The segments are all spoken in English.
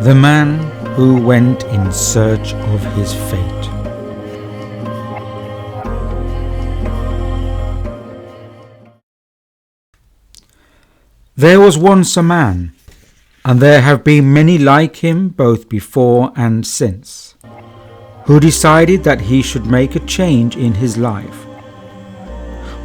The man who went in search of his fate. There was once a man, and there have been many like him both before and since, who decided that he should make a change in his life.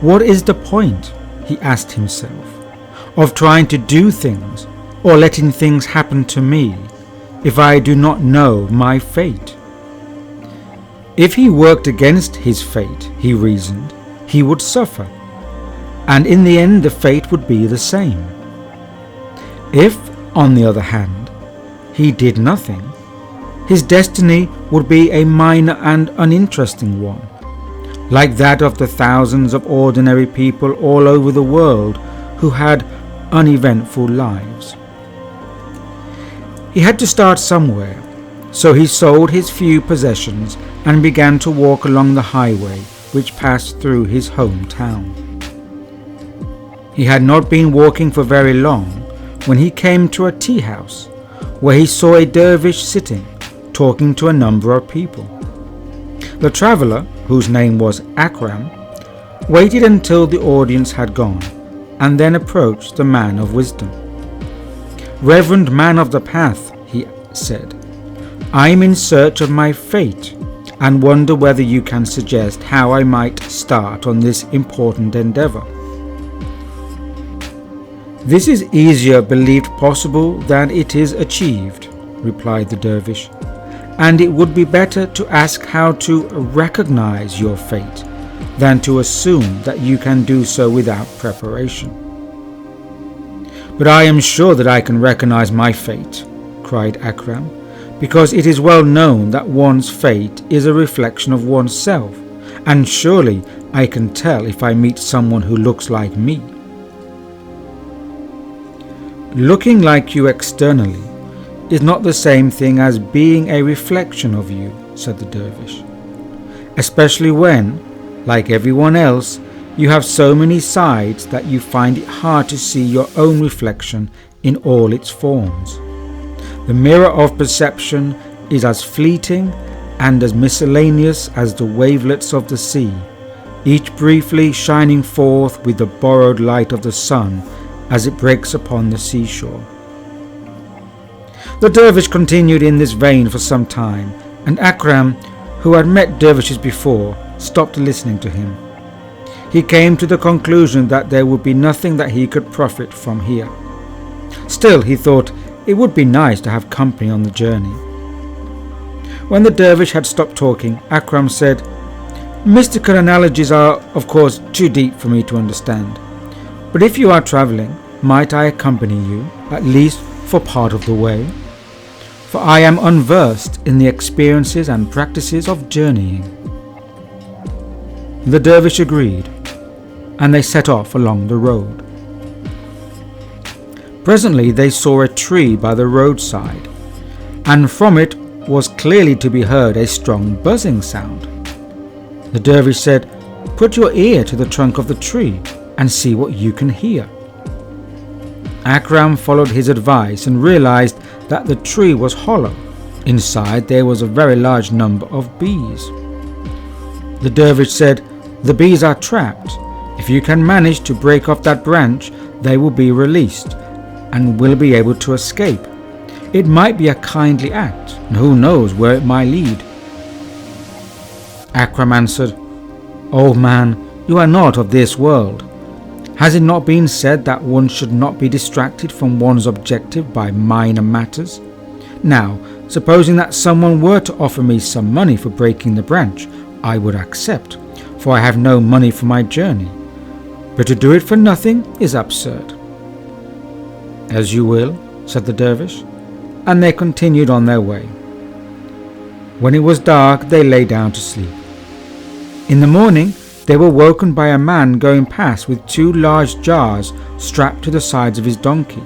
What is the point, he asked himself, of trying to do things or letting things happen to me if I do not know my fate? If he worked against his fate, he reasoned, he would suffer, and in the end the fate would be the same. If, on the other hand, he did nothing, his destiny would be a minor and uninteresting one, like that of the thousands of ordinary people all over the world who had uneventful lives. He had to start somewhere, so he sold his few possessions and began to walk along the highway which passed through his hometown. He had not been walking for very long when he came to a tea house where he saw a dervish sitting, talking to a number of people. The traveller, whose name was Akram, waited until the audience had gone and then approached the man of wisdom. "Reverend man of the path," he said, "I am in search of my fate and wonder whether you can suggest how I might start on this important endeavour." "This is easier believed possible than it is achieved," replied the dervish, "and it would be better to ask how to recognize your fate than to assume that you can do so without preparation." "But I am sure that I can recognize my fate," cried Akram, "because it is well known that one's fate is a reflection of oneself, and surely I can tell if I meet someone who looks like me." "Looking like you externally is not the same thing as being a reflection of you," said the dervish, "especially when, like everyone else, you have so many sides that you find it hard to see your own reflection in all its forms. The mirror of perception is as fleeting and as miscellaneous as the wavelets of the sea, each briefly shining forth with the borrowed light of the sun as it breaks upon the seashore." The dervish continued in this vein for some time, and Akram, who had met dervishes before, stopped listening to him. He came to the conclusion that there would be nothing that he could profit from here. Still, he thought, it would be nice to have company on the journey. When the dervish had stopped talking, Akram said, "Mystical analogies are, of course, too deep for me to understand. But if you are travelling, might I accompany you, at least for part of the way? For I am unversed in the experiences and practices of journeying." The dervish agreed, and they set off along the road. Presently they saw a tree by the roadside, and from it was clearly to be heard a strong buzzing sound. The dervish said, "Put your ear to the trunk of the tree and see what you can hear." Akram followed his advice and realized that the tree was hollow. Inside there was a very large number of bees. The dervish said, "The bees are trapped. If you can manage to break off that branch, they will be released and will be able to escape. It might be a kindly act, and who knows where it might lead." Akram answered, "Old man, you are not of this world. Has it not been said that one should not be distracted from one's objective by minor matters? Now, supposing that someone were to offer me some money for breaking the branch, I would accept, for I have no money for my journey. But to do it for nothing is absurd." "As you will," said the dervish, and they continued on their way. When it was dark, they lay down to sleep. In the morning, they were woken by a man going past with 2 large jars strapped to the sides of his donkey.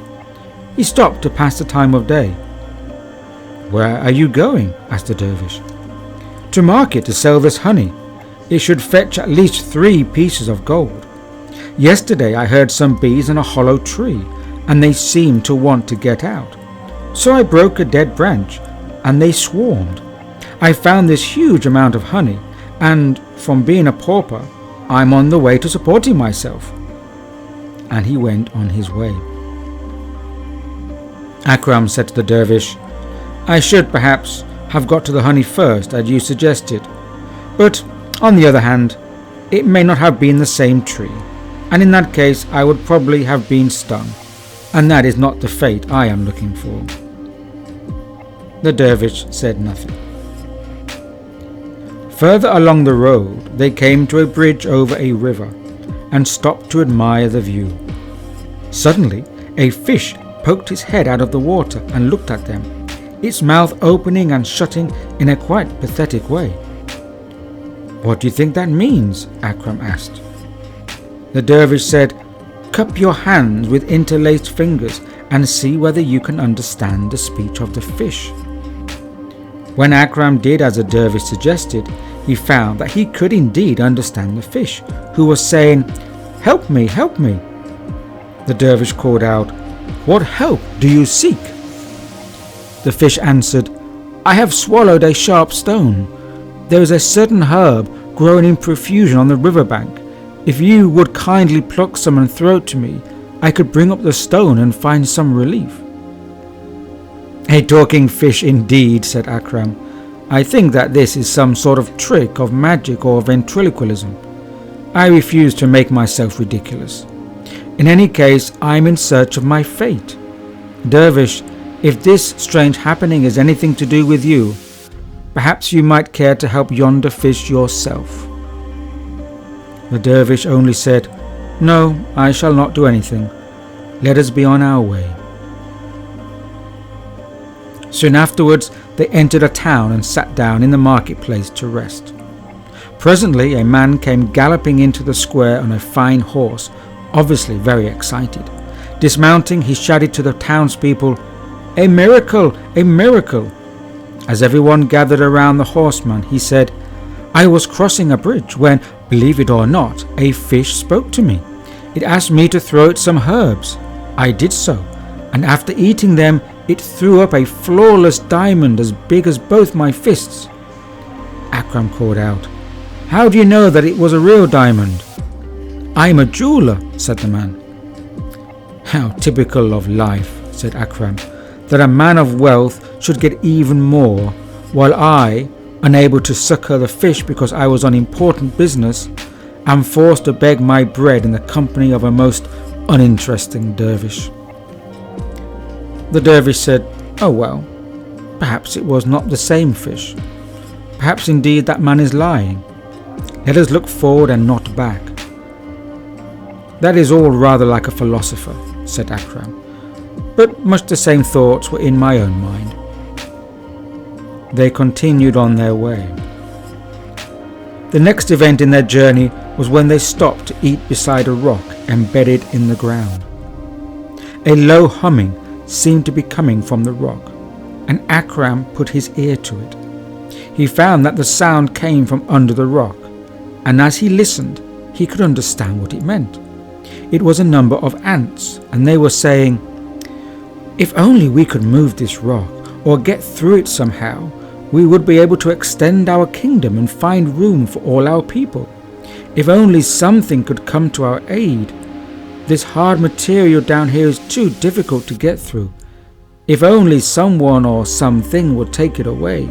He stopped to pass the time of day. "Where are you going?" asked the dervish. "To market to sell this honey. It should fetch at least 3 pieces of gold. Yesterday I heard some bees in a hollow tree, and they seemed to want to get out. So I broke a dead branch, and they swarmed. I found this huge amount of honey, and from being a pauper, I'm on the way to supporting myself." And he went on his way. Akram said to the dervish, "I should perhaps have got to the honey first, as you suggested, but on the other hand, it may not have been the same tree, and in that case I would probably have been stung, and that is not the fate I am looking for." The dervish said nothing. Further along the road, they came to a bridge over a river and stopped to admire the view. Suddenly, a fish poked its head out of the water and looked at them, its mouth opening and shutting in a quite pathetic way. "What do you think that means?" Akram asked. The dervish said, "Cup your hands with interlaced fingers and see whether you can understand the speech of the fish." When Akram did as the dervish suggested, he found that he could indeed understand the fish, who was saying, "Help me, help me." The dervish called out, "What help do you seek?" The fish answered, "I have swallowed a sharp stone. There is a certain herb growing in profusion on the riverbank. If you would kindly pluck some and throw it to me, I could bring up the stone and find some relief." "A talking fish indeed," said Akram. "I think that this is some sort of trick of magic or ventriloquism. I refuse to make myself ridiculous. In any case, I am in search of my fate. Dervish, if this strange happening is anything to do with you, perhaps you might care to help yonder fish yourself." The dervish only said, "No, I shall not do anything. Let us be on our way." Soon afterwards, they entered a town and sat down in the marketplace to rest. Presently, a man came galloping into the square on a fine horse, obviously very excited. Dismounting, he shouted to the townspeople, "A miracle! A miracle!" As everyone gathered around the horseman, he said, "I was crossing a bridge when, believe it or not, a fish spoke to me. It asked me to throw it some herbs. I did so, and after eating them, it threw up a flawless diamond as big as both my fists." Akram called out, "How do you know that it was a real diamond?" "I am a jeweler," said the man. "How typical of life," said Akram, "that a man of wealth should get even more, while I, unable to succor the fish because I was on important business, am forced to beg my bread in the company of a most uninteresting dervish." The dervish said, "Oh well, perhaps it was not the same fish. Perhaps indeed that man is lying. Let us look forward and not back." "That is all rather like a philosopher," said Akram, "but much the same thoughts were in my own mind." They continued on their way. The next event in their journey was when they stopped to eat beside a rock embedded in the ground. A low humming seemed to be coming from the rock, and Akram put his ear to it. He found that the sound came from under the rock, and as he listened, he could understand what it meant. It was a number of ants, and they were saying, "If only we could move this rock, or get through it somehow, we would be able to extend our kingdom and find room for all our people. If only something could come to our aid. This hard material down here is too difficult to get through. If only someone or something would take it away."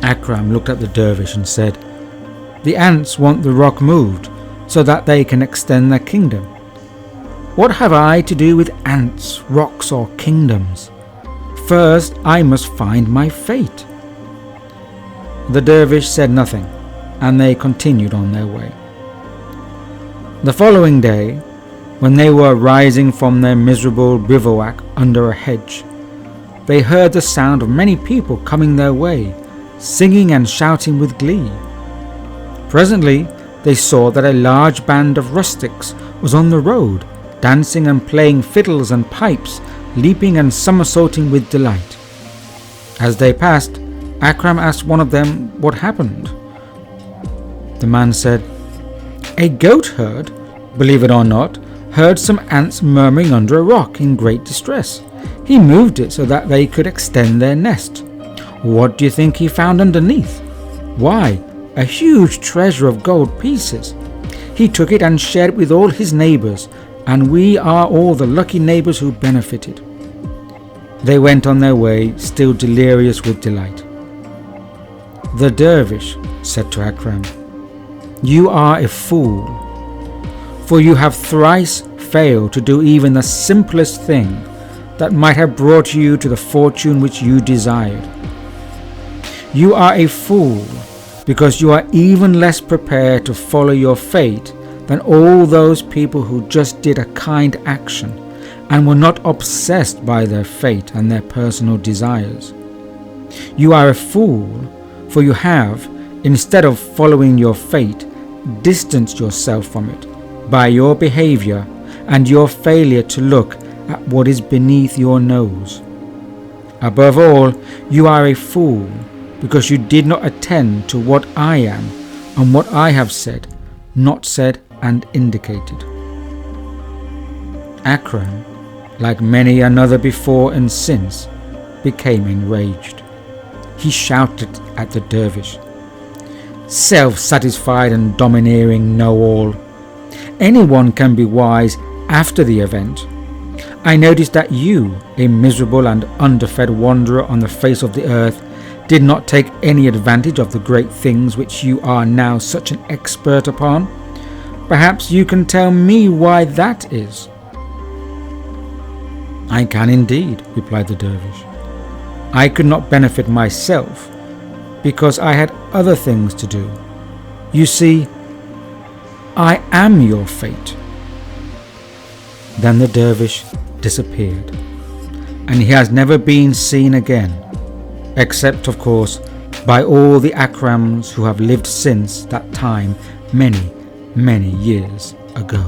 Akram looked at the dervish and said, "The ants want the rock moved so that they can extend their kingdom. What have I to do with ants, rocks, or kingdoms? First, I must find my fate." The dervish said nothing, and they continued on their way. The following day, when they were rising from their miserable bivouac under a hedge, they heard the sound of many people coming their way, singing and shouting with glee. Presently, they saw that a large band of rustics was on the road, dancing and playing fiddles and pipes, leaping and somersaulting with delight. As they passed, Akram asked one of them what happened. The man said, "A goat herd, believe it or not, heard some ants murmuring under a rock in great distress. He moved it so that they could extend their nest. What do you think he found underneath? Why, a huge treasure of gold pieces. He took it and shared it with all his neighbors, and we are all the lucky neighbors who benefited. They went on their way, still delirious with delight. The dervish said to Akram, "You are a fool, for you have thrice failed to do even the simplest thing that might have brought you to the fortune which you desired. You are a fool because you are even less prepared to follow your fate than all those people who just did a kind action and were not obsessed by their fate and their personal desires. You are a fool, for you have, instead of following your fate, distanced yourself from it by your behavior and your failure to look at what is beneath your nose. Above all, you are a fool because you did not attend to what I am and what I have said, not said and indicated." Akram, like many another before and since, became enraged. He shouted at the dervish, "Self-satisfied and domineering know-all. Anyone can be wise after the event. I noticed that you, a miserable and underfed wanderer on the face of the earth, did not take any advantage of the great things which you are now such an expert upon. Perhaps you can tell me why that is." "I can indeed," replied the dervish. "I could not benefit myself because I had other things to do. You see, I am your fate." Then the dervish disappeared, and he has never been seen again, except, of course, by all the Akrams who have lived since that time many, many years ago.